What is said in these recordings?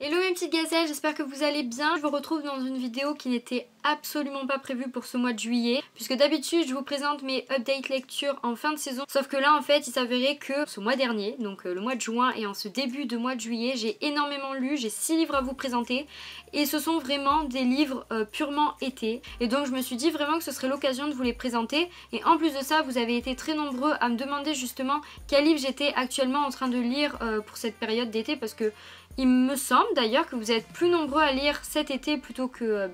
Hello mes petites gazelles, j'espère que vous allez bien. Je vous retrouve dans une vidéo qui n'était absolument pas prévue pour ce mois de juillet, puisque d'habitude je vous présente mes updates lectures en fin de saison, sauf que là en fait il s'avérait que ce mois dernier, donc le mois de juin et en ce début de mois de juillet, j'ai énormément lu, j'ai 6 livres à vous présenter et ce sont vraiment des livres purement été, et donc je me suis dit vraiment que ce serait l'occasion de vous les présenter. Et en plus de ça, vous avez été très nombreux à me demander justement quel livre j'étais actuellement en train de lire pour cette période d'été, parce que il me semble d'ailleurs que vous êtes plus nombreux à lire cet été plutôt que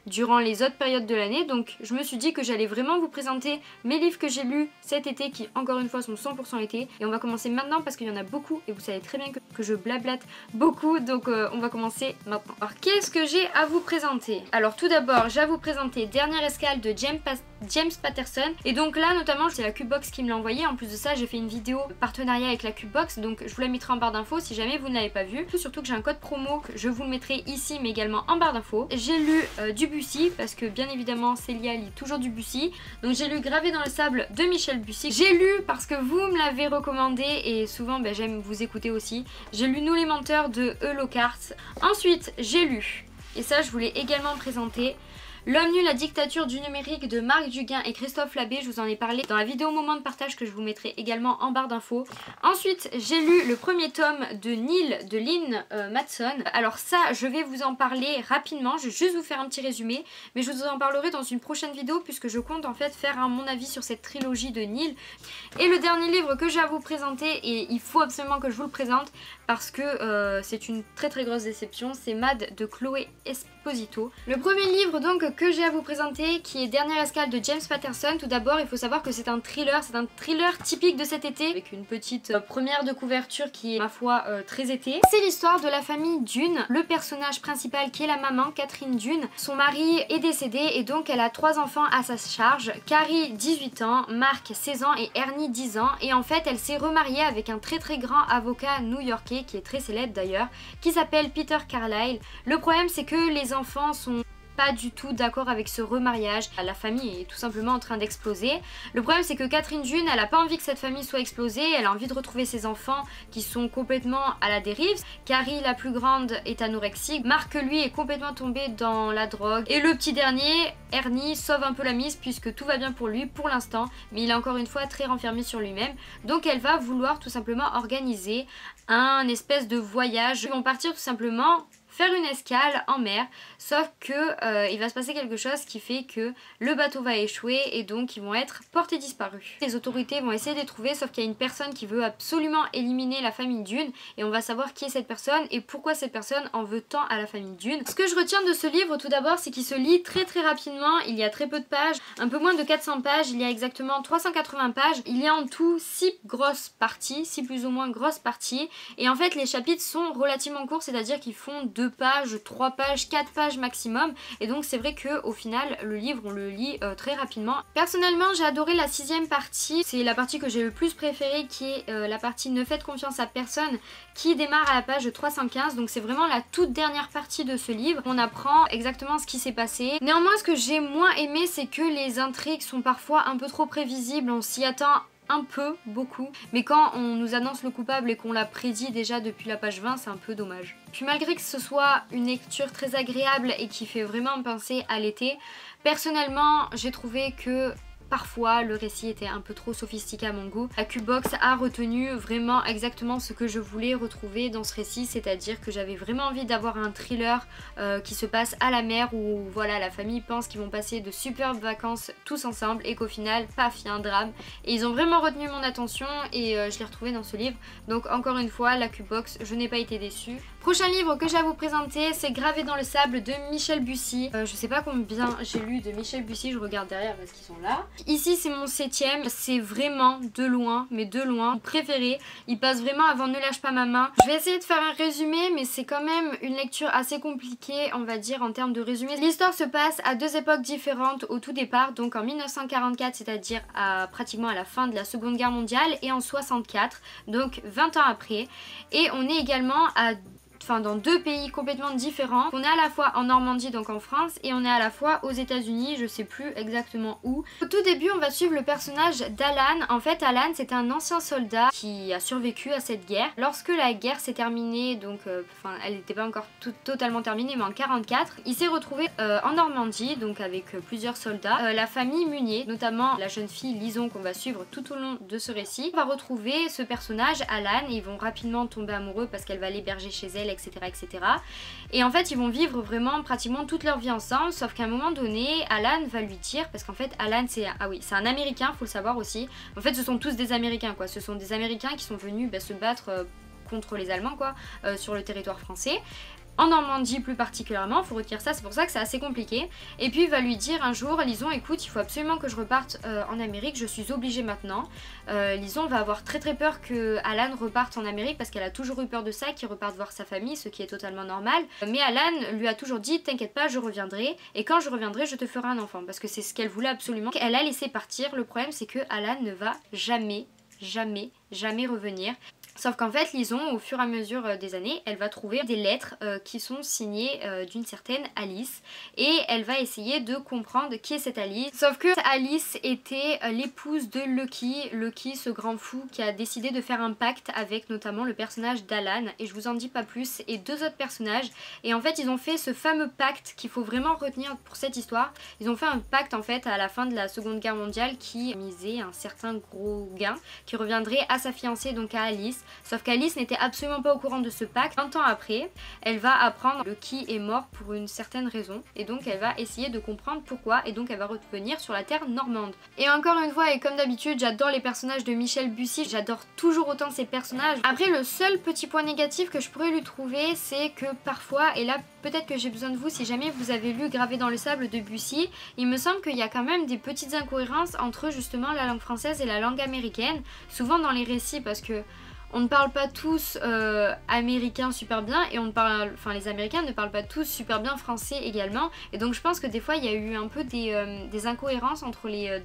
durant les autres périodes de l'année. Donc je me suis dit que j'allais vraiment vous présenter mes livres que j'ai lus cet été, qui encore une fois sont 100% été. Et on va commencer maintenant parce qu'il y en a beaucoup et vous savez très bien que je blablate beaucoup. Donc on va commencer maintenant. Alors qu'est-ce que j'ai à vous présenter? Alors tout d'abord j'ai à vous présenter Dernière escale de James Patterson. Et donc là notamment c'est la Cubebox qui me l'a envoyé. En plus de ça j'ai fait une vidéo partenariat avec la Cubebox, donc je vous la mettrai en barre d'infos si jamais vous ne l'avez pas vue. Surtout que j'ai un code promo que je vous le mettrai ici mais également en barre d'infos. J'ai lu Dubussy parce que bien évidemment Célia lit toujours Dubussy. Donc j'ai lu Gravé dans le sable de Michel Bussy. J'ai lu parce que vous me l'avez recommandé et souvent j'aime vous écouter aussi. J'ai lu Nous les menteurs de E. Lockhart. Ensuite j'ai lu, et ça je voulais également présenter, L'homme nu, la dictature du numérique de Marc Duguin et Christophe Labbé. Je vous en ai parlé dans la vidéo moment de partage que je vous mettrai également en barre d'infos. Ensuite, j'ai lu le premier tome de Nil de Lynn Matson. Alors ça, je vais vous en parler rapidement. Je vais juste vous faire un petit résumé, mais je vous en parlerai dans une prochaine vidéo puisque je compte en fait faire mon avis sur cette trilogie de Nil. Et le dernier livre que j'ai à vous présenter, et il faut absolument que je vous le présente parce que c'est une très grosse déception, c'est Mad de Chloé Esposito. Le premier livre donc que j'ai à vous présenter, qui est Dernière escale de James Patterson. Tout d'abord il faut savoir que c'est un thriller typique de cet été, avec une petite première de couverture qui est ma foi très été. C'est l'histoire de la famille Dune. Le personnage principal qui est la maman, Catherine Dune, son mari est décédé et donc elle a 3 enfants à sa charge. Carrie 18 ans, Mark 16 ans et Ernie 10 ans, et en fait elle s'est remariée avec un très grand avocat new-yorkais qui est très célèbre d'ailleurs, qui s'appelle Peter Carlyle. Le problème c'est que les enfants sont pas du tout d'accord avec ce remariage. La famille est tout simplement en train d'exploser. Le problème c'est que Catherine Dune, elle a pas envie que cette famille soit explosée, elle a envie de retrouver ses enfants qui sont complètement à la dérive. Carrie la plus grande est anorexique, Marc lui est complètement tombé dans la drogue, et le petit dernier, Ernie, sauve un peu la mise puisque tout va bien pour lui pour l'instant, mais il est encore une fois très renfermé sur lui-même. Donc elle va vouloir tout simplement organiser un espèce de voyage. Ils vont partir tout simplement faire une escale en mer, sauf que il va se passer quelque chose qui fait que le bateau va échouer et donc ils vont être portés disparus. Les autorités vont essayer de les trouver, sauf qu'il y a une personne qui veut absolument éliminer la famille Dune, et on va savoir qui est cette personne et pourquoi cette personne en veut tant à la famille Dune. Ce que je retiens de ce livre tout d'abord, c'est qu'il se lit très rapidement. Il y a très peu de pages, un peu moins de 400 pages, il y a exactement 380 pages. Il y a en tout 6 grosses parties, 6 plus ou moins grosses parties, et en fait les chapitres sont relativement courts, c'est-à-dire qu'ils font 2 pages, 3 pages, 4 pages maximum, et donc c'est vrai que au final le livre on le lit très rapidement. Personnellement j'ai adoré la 6e partie, c'est la partie que j'ai le plus préférée, qui est la partie Ne faites confiance à personne, qui démarre à la page 315, donc c'est vraiment la toute dernière partie de ce livre. On apprend exactement ce qui s'est passé. Néanmoins ce que j'ai moins aimé, c'est que les intrigues sont parfois un peu trop prévisibles, on s'y attend un peu, beaucoup, mais quand on nous annonce le coupable et qu'on l'a prédit déjà depuis la page 20, c'est un peu dommage. Puis malgré que ce soit une lecture très agréable et qui fait vraiment penser à l'été, personnellement j'ai trouvé que parfois le récit était un peu trop sophistiqué à mon goût. La Cubebox a retenu vraiment exactement ce que je voulais retrouver dans ce récit, c'est-à-dire que j'avais vraiment envie d'avoir un thriller qui se passe à la mer, où voilà, la famille pense qu'ils vont passer de superbes vacances tous ensemble et qu'au final, paf, il y a un drame. Et ils ont vraiment retenu mon attention et je l'ai retrouvé dans ce livre. Donc encore une fois, la Cubebox, je n'ai pas été déçue. Prochain livre que j'ai à vous présenter, c'est Gravé dans le sable de Michel Bussy. Je sais pas combien j'ai lu de Michel Bussy, je regarde derrière parce qu'ils sont là. Ici c'est mon 7e, c'est vraiment de loin, mais de loin, préféré. Il passe vraiment avant Ne lâche pas ma main. Je vais essayer de faire un résumé, mais c'est quand même une lecture assez compliquée, on va dire, en termes de résumé. L'histoire se passe à 2 époques différentes au tout départ, donc en 1944, c'est-à-dire pratiquement à la fin de la Seconde Guerre mondiale, et en 64, donc 20 ans après. Et on est également à enfin dans deux pays complètement différents. On est à la fois en Normandie, donc en France, et on est à la fois aux États-Unis, je sais plus exactement où. Au tout début, on va suivre le personnage d'Alan. En fait, Alan, c'était un ancien soldat qui a survécu à cette guerre. Lorsque la guerre s'est terminée, donc enfin elle n'était pas encore totalement terminée, mais en 44, il s'est retrouvé en Normandie, donc avec plusieurs soldats. La famille Munier, notamment la jeune fille Lison qu'on va suivre tout au long de ce récit, va retrouver ce personnage Alan et ils vont rapidement tomber amoureux parce qu'elle va l'héberger chez elle, etc., etc. Et en fait, ils vont vivre vraiment pratiquement toute leur vie ensemble, sauf qu'à un moment donné, Alan va lui dire, parce qu'en fait, Alan, c'est un Américain, faut le savoir aussi. En fait, ce sont tous des Américains, quoi. Ce sont des Américains qui sont venus se battre contre les Allemands, quoi, sur le territoire français. En Normandie plus particulièrement, faut retenir ça, c'est pour ça que c'est assez compliqué. Et puis il va lui dire un jour, Lison écoute, il faut absolument que je reparte en Amérique, je suis obligée maintenant. Lison va avoir très peur que Alan reparte en Amérique parce qu'elle a toujours eu peur de ça, qu'il reparte voir sa famille, ce qui est totalement normal. Mais Alan lui a toujours dit, t'inquiète pas, je reviendrai, et quand je reviendrai, je te ferai un enfant, parce que c'est ce qu'elle voulait absolument. Elle a laissé partir, le problème c'est que Alan ne va jamais revenir. Sauf qu'en fait, Lison, au fur et à mesure des années, elle va trouver des lettres qui sont signées d'une certaine Alice. Et elle va essayer de comprendre qui est cette Alice. Sauf que Alice était l'épouse de Lucky. Lucky, ce grand fou qui a décidé de faire un pacte avec notamment le personnage d'Alan. Et je vous en dis pas plus. Et deux autres personnages. Et en fait, ils ont fait ce fameux pacte qu'il faut vraiment retenir pour cette histoire. Ils ont fait un pacte en fait à la fin de la Seconde Guerre mondiale qui misait un certain gros gain qui reviendrait à sa fiancée, donc à Alice. Sauf qu'Alice n'était absolument pas au courant de ce pacte. 20 ans après, elle va apprendre que Lucky est mort pour une certaine raison. Et donc elle va essayer de comprendre pourquoi. Et donc elle va revenir sur la terre normande. Et encore une fois, et comme d'habitude, j'adore les personnages de Michel Bussy. J'adore toujours autant ces personnages. Après, le seul petit point négatif que je pourrais lui trouver, c'est que parfois, et là peut-être que j'ai besoin de vous si jamais vous avez lu Gravé dans le sable de Bussy, il me semble qu'il y a quand même des petites incohérences entre justement la langue française et la langue américaine. Souvent dans les récits, parce que on ne parle pas tous américain super bien et les Américains ne parlent pas tous super bien français également, et donc je pense que des fois il y a eu un peu des incohérences entre les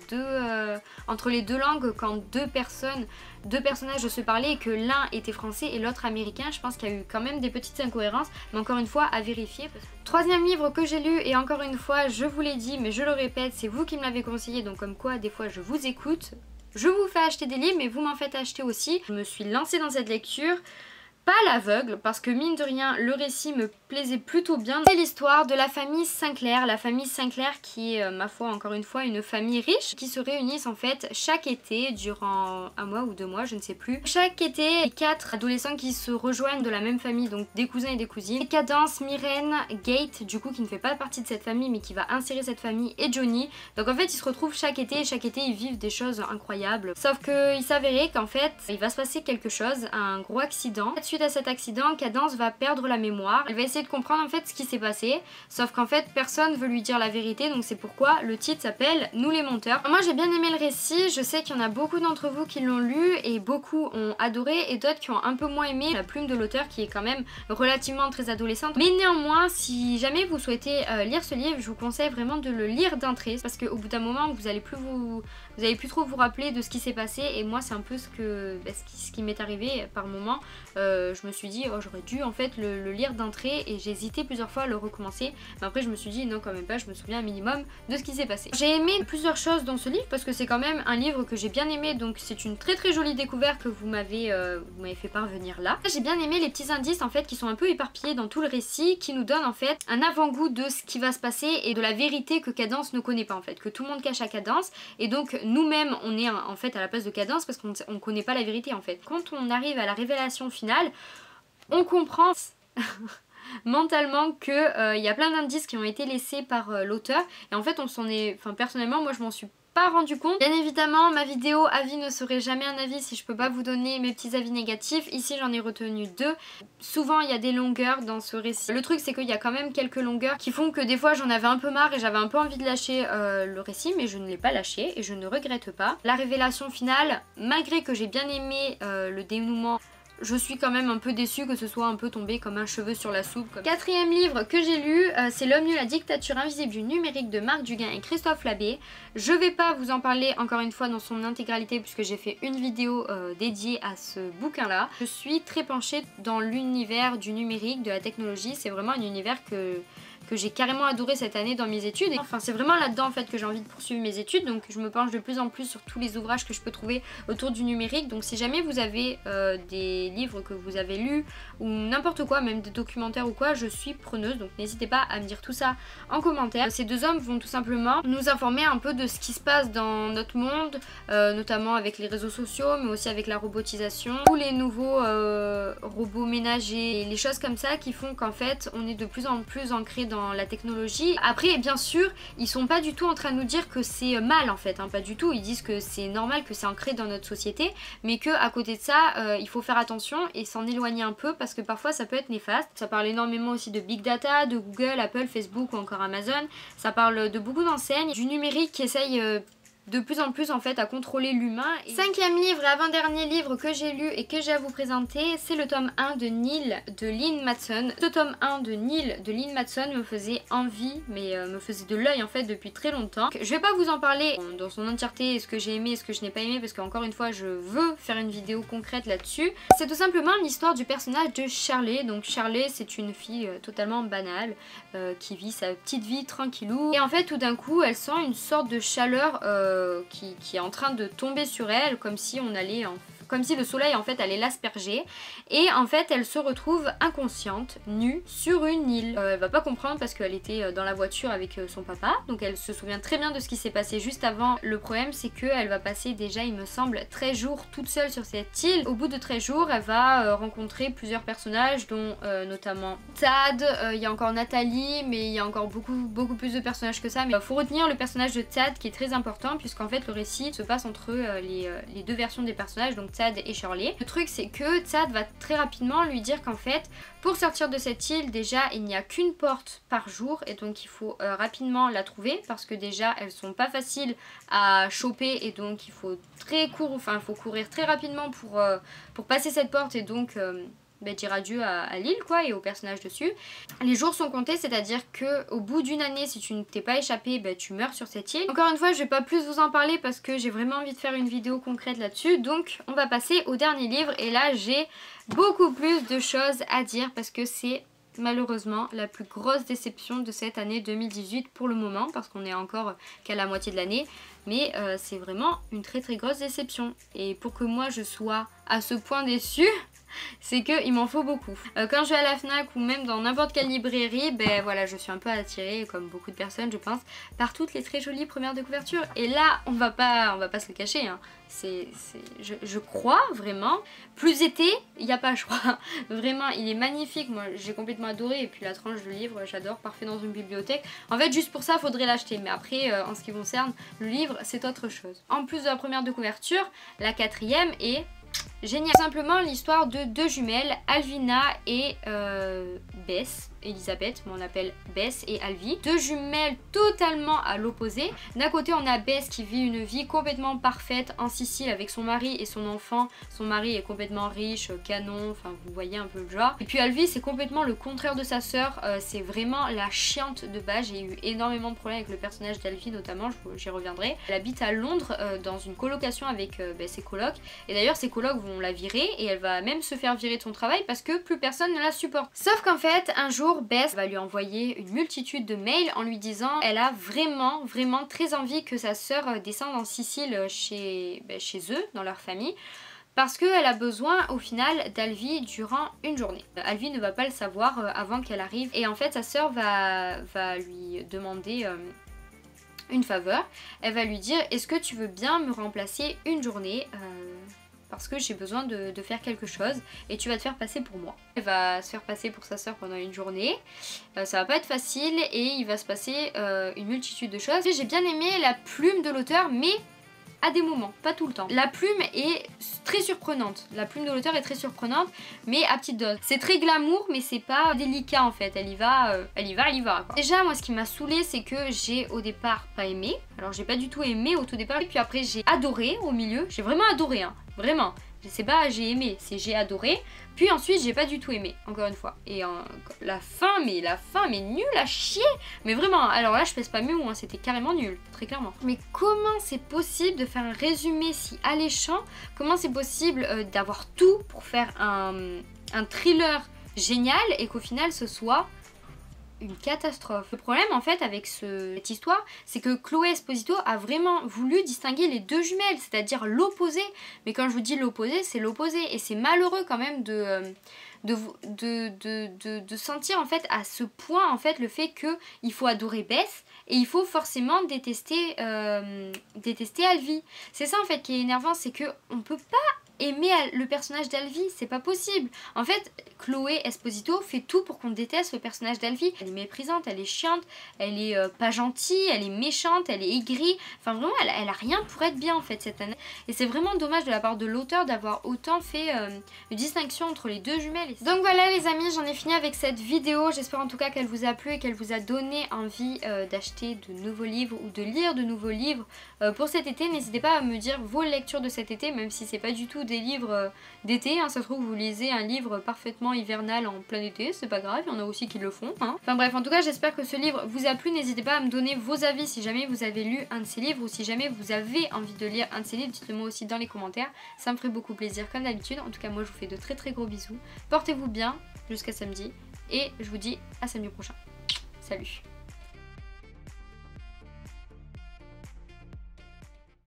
deux langues quand deux personnages se parlaient et que l'un était français et l'autre américain. Je pense qu'il y a eu quand même des petites incohérences, mais encore une fois à vérifier. Troisième livre que j'ai lu, et encore une fois je vous l'ai dit mais je le répète, c'est vous qui me l'avez conseillé, donc comme quoi des fois je vous écoute. Je vous fais acheter des livres, mais vous m'en faites acheter aussi. Je me suis lancée dans cette lecture, pas à l'aveugle, parce que mine de rien, le récit me plaisait plutôt bien. C'est l'histoire de la famille Sinclair. La famille Sinclair qui est, ma foi, encore une fois, une famille riche qui se réunissent en fait chaque été durant un mois ou 2 mois, je ne sais plus. Chaque été, 4 adolescents qui se rejoignent de la même famille, donc des cousins et des cousines. Cadence, Myrène, Gate, du coup qui ne fait pas partie de cette famille mais qui va insérer cette famille, et Johnny. Donc en fait ils se retrouvent chaque été et chaque été ils vivent des choses incroyables. Sauf qu'il s'avérait qu'en fait il va se passer quelque chose, un gros accident. Suite à cet accident, Cadence va perdre la mémoire. Elle va essayer de comprendre en fait ce qui s'est passé, sauf qu'en fait personne veut lui dire la vérité, donc c'est pourquoi le titre s'appelle Nous les menteurs. Moi j'ai bien aimé le récit, je sais qu'il y en a beaucoup d'entre vous qui l'ont lu et beaucoup ont adoré et d'autres qui ont un peu moins aimé la plume de l'auteur qui est quand même relativement très adolescente. Mais néanmoins, si jamais vous souhaitez lire ce livre, je vous conseille vraiment de le lire d'un trait, parce qu'au bout d'un moment vous allez plus trop vous rappeler de ce qui s'est passé, et moi c'est un peu ce qui m'est arrivé par moment. Je me suis dit oh j'aurais dû en fait le lire d'un trait, et j'ai hésité plusieurs fois à le recommencer, mais après je me suis dit non quand même pas, je me souviens un minimum de ce qui s'est passé. J'ai aimé plusieurs choses dans ce livre parce que c'est quand même un livre que j'ai bien aimé, donc c'est une très jolie découverte que vous m'avez fait parvenir là. J'ai bien aimé les petits indices en fait qui sont un peu éparpillés dans tout le récit, qui nous donnent en fait un avant-goût de ce qui va se passer et de la vérité que Cadence ne connaît pas en fait, que tout le monde cache à Cadence, et donc nous-mêmes on est en fait à la place de Cadence parce qu'on ne connaît pas la vérité en fait. Quand on arrive à la révélation finale, on comprend mentalement que y a plein d'indices qui ont été laissés par l'auteur, et en fait on s'en est, personnellement moi je m'en suis pas rendu compte. Bien évidemment ma vidéo avis ne serait jamais un avis si je peux pas vous donner mes petits avis négatifs. Ici j'en ai retenu 2. Souvent il y a des longueurs dans ce récit. Le truc c'est qu'il y a quand même quelques longueurs qui font que des fois j'en avais un peu marre et j'avais un peu envie de lâcher le récit, mais je ne l'ai pas lâché et je ne regrette pas. La révélation finale, malgré que j'ai bien aimé le dénouement, je suis quand même un peu déçue que ce soit un peu tombé comme un cheveu sur la soupe. Quatrième livre que j'ai lu, c'est L'homme nu, la dictature invisible du numérique de Marc Duguin et Christophe Labbé. Je vais pas vous en parler encore une fois dans son intégralité puisque j'ai fait une vidéo dédiée à ce bouquin là. Je suis très penchée dans l'univers du numérique, de la technologie, c'est vraiment un univers que j'ai carrément adoré cette année dans mes études. Enfin c'est vraiment là-dedans en fait que j'ai envie de poursuivre mes études, donc je me penche de plus en plus sur tous les ouvrages que je peux trouver autour du numérique. Donc si jamais vous avez des livres que vous avez lus ou n'importe quoi, même des documentaires ou quoi, je suis preneuse, donc n'hésitez pas à me dire tout ça en commentaire. Ces deux hommes vont tout simplement nous informer un peu de ce qui se passe dans notre monde, notamment avec les réseaux sociaux mais aussi avec la robotisation, tous les nouveaux robots ménagers, les choses comme ça qui font qu'en fait on est de plus en plus ancré dans la technologie. Après bien sûr ils sont pas du tout en train de nous dire que c'est mal en fait, hein, pas du tout, ils disent que c'est normal, que c'est ancré dans notre société, mais que à côté de ça il faut faire attention et s'en éloigner un peu parce que parfois ça peut être néfaste. Ça parle énormément aussi de big data, de Google, Apple, Facebook ou encore Amazon, ça parle de beaucoup d'enseignes, du numérique qui essaye de plus en plus en fait à contrôler l'humain. Cinquième livre et avant-dernier livre que j'ai lu et que j'ai à vous présenter, c'est le tome 1 de Nil de Lynn Matson. Ce tome 1 de Nil de Lynn Matson me faisait envie, mais me faisait de l'œil en fait depuis très longtemps. Je vais pas vous en parler dans son entièreté, ce que j'ai aimé et ce que je n'ai pas aimé, parce qu'encore une fois je veux faire une vidéo concrète là-dessus. C'est tout simplement l'histoire du personnage de Shirley. Donc Shirley c'est une fille totalement banale qui vit sa petite vie tranquillou, et en fait tout d'un coup elle sent une sorte de chaleur qui est en train de tomber sur elle, comme si comme si le soleil en fait allait l'asperger, et en fait elle se retrouve inconsciente, nue, sur une île. Elle va pas comprendre parce qu'elle était dans la voiture avec son papa, donc elle se souvient très bien de ce qui s'est passé juste avant. Le problème c'est qu'elle va passer déjà il me semble 13 jours toute seule sur cette île. Au bout de 13 jours elle va rencontrer plusieurs personnages dont notamment Tad, il y a encore Nathalie, mais il y a encore beaucoup plus de personnages que ça, mais faut retenir le personnage de Tad qui est très important puisqu'en fait le récit se passe entre les deux versions des personnages, donc Tad et Shirley. Le truc c'est que Tad va très rapidement lui dire qu'en fait pour sortir de cette île déjà il n'y a qu'une porte par jour, et donc il faut rapidement la trouver parce que déjà elles sont pas faciles à choper, et donc il faut courir très rapidement pour passer cette porte et donc dire adieu à l'île quoi et aux personnages dessus. Les jours sont comptés, c'est-à-dire que au bout d'une année si tu ne t'es pas échappé, tu meurs sur cette île. Encore une fois je vais pas plus vous en parler parce que j'ai vraiment envie de faire une vidéo concrète là-dessus, donc on va passer au dernier livre, et là j'ai beaucoup plus de choses à dire parce que c'est malheureusement la plus grosse déception de cette année 2018 pour le moment, parce qu'on est encore qu'à la moitié de l'année, mais c'est vraiment une très grosse déception, et pour que moi je sois à ce point déçue, c'est qu'il m'en faut beaucoup. Quand je vais à la FNAC ou même dans n'importe quelle librairie, voilà, je suis un peu attirée, comme beaucoup de personnes je pense, par toutes les très jolies premières de couverture. Et là, on va pas se le cacher, hein. Je crois vraiment, plus été, il n'y a pas, je crois. Vraiment, il est magnifique, moi j'ai complètement adoré, et puis la tranche de livre, j'adore, parfait dans une bibliothèque. En fait, juste pour ça, faudrait l'acheter, mais après, en ce qui concerne le livre, c'est autre chose. En plus de la première de couverture, la quatrième est génial. Simplement l'histoire de deux jumelles, Alvina et Bess, Elisabeth, mais on l'appelle Bess et Alvi. Deux jumelles totalement à l'opposé. D'un côté on a Bess qui vit une vie complètement parfaite en Sicile avec son mari et son enfant. Son mari est complètement riche, canon, enfin vous voyez un peu le genre. Et puis Alvi c'est complètement le contraire de sa sœur, c'est vraiment la chiante de base. J'ai eu énormément de problèmes avec le personnage d'Alvi notamment, j'y reviendrai. Elle habite à Londres dans une colocation avec ses colocs, et d'ailleurs ses colocs vont la virer et elle va même se faire virer de son travail parce que plus personne ne la supporte. Sauf qu'en fait un jour Bess va lui envoyer une multitude de mails en lui disant elle a vraiment très envie que sa sœur descende en Sicile chez eux, dans leur famille, parce qu'elle a besoin au final d'Alvi durant une journée. Alvi ne va pas le savoir avant qu'elle arrive, et en fait sa sœur va lui demander une faveur. Elle va lui dire est-ce que tu veux bien me remplacer une journée parce que j'ai besoin de faire quelque chose et tu vas te faire passer pour moi. Elle va se faire passer pour sa sœur pendant une journée, ça va pas être facile et il va se passer une multitude de choses. J'ai bien aimé la plume de l'auteur, mais à des moments, pas tout le temps. La plume est très surprenante, la plume de l'auteur est très surprenante, mais à petite dose. C'est très glamour, mais c'est pas délicat en fait, elle y va quoi. Déjà moi ce qui m'a saoulée c'est que j'ai au départ pas aimé, alors j'ai pas du tout aimé au tout départ, et puis après j'ai adoré au milieu, j'ai vraiment adoré hein, vraiment. C'est pas j'ai aimé, c'est j'ai adoré. Puis ensuite j'ai pas du tout aimé, encore une fois. Et la fin mais nulle à chier. Mais vraiment, alors là je pèse pas mes mots, hein, c'était carrément nul, très clairement. Mais comment c'est possible de faire un résumé si alléchant? Comment c'est possible d'avoir tout pour faire un thriller génial et qu'au final ce soit une catastrophe. Le problème en fait avec cette histoire, c'est que Chloé Esposito a vraiment voulu distinguer les deux jumelles, c'est-à-dire l'opposé. Mais quand je vous dis l'opposé, c'est l'opposé. Et c'est malheureux quand même de sentir en fait à ce point en fait le fait qu'il faut adorer Beth et il faut forcément détester Alvi. C'est ça en fait qui est énervant, c'est que on peut pas aimer le personnage d'Alvi, c'est pas possible. En fait, Chloé Esposito fait tout pour qu'on déteste le personnage d'Alvi. Elle est méprisante, elle est chiante, elle est pas gentille, elle est méchante, elle est aigrie. Enfin vraiment, elle a rien pour être bien en fait cette année. Et c'est vraiment dommage de la part de l'auteur d'avoir autant fait une distinction entre les deux jumelles. Donc voilà les amis, j'en ai fini avec cette vidéo. J'espère en tout cas qu'elle vous a plu et qu'elle vous a donné envie d'acheter de nouveaux livres ou de lire de nouveaux livres pour cet été. N'hésitez pas à me dire vos lectures de cet été, même si c'est pas du tout des livres d'été, hein. Ça se trouve vous lisez un livre parfaitement hivernal en plein été, c'est pas grave, il y en a aussi qui le font, hein. Enfin bref, en tout cas j'espère que ce livre vous a plu. N'hésitez pas à me donner vos avis si jamais vous avez lu un de ces livres ou si jamais vous avez envie de lire un de ces livres, dites-le moi aussi dans les commentaires, ça me ferait beaucoup plaisir comme d'habitude. En tout cas moi je vous fais de très très gros bisous, portez-vous bien jusqu'à samedi et je vous dis à samedi prochain. Salut.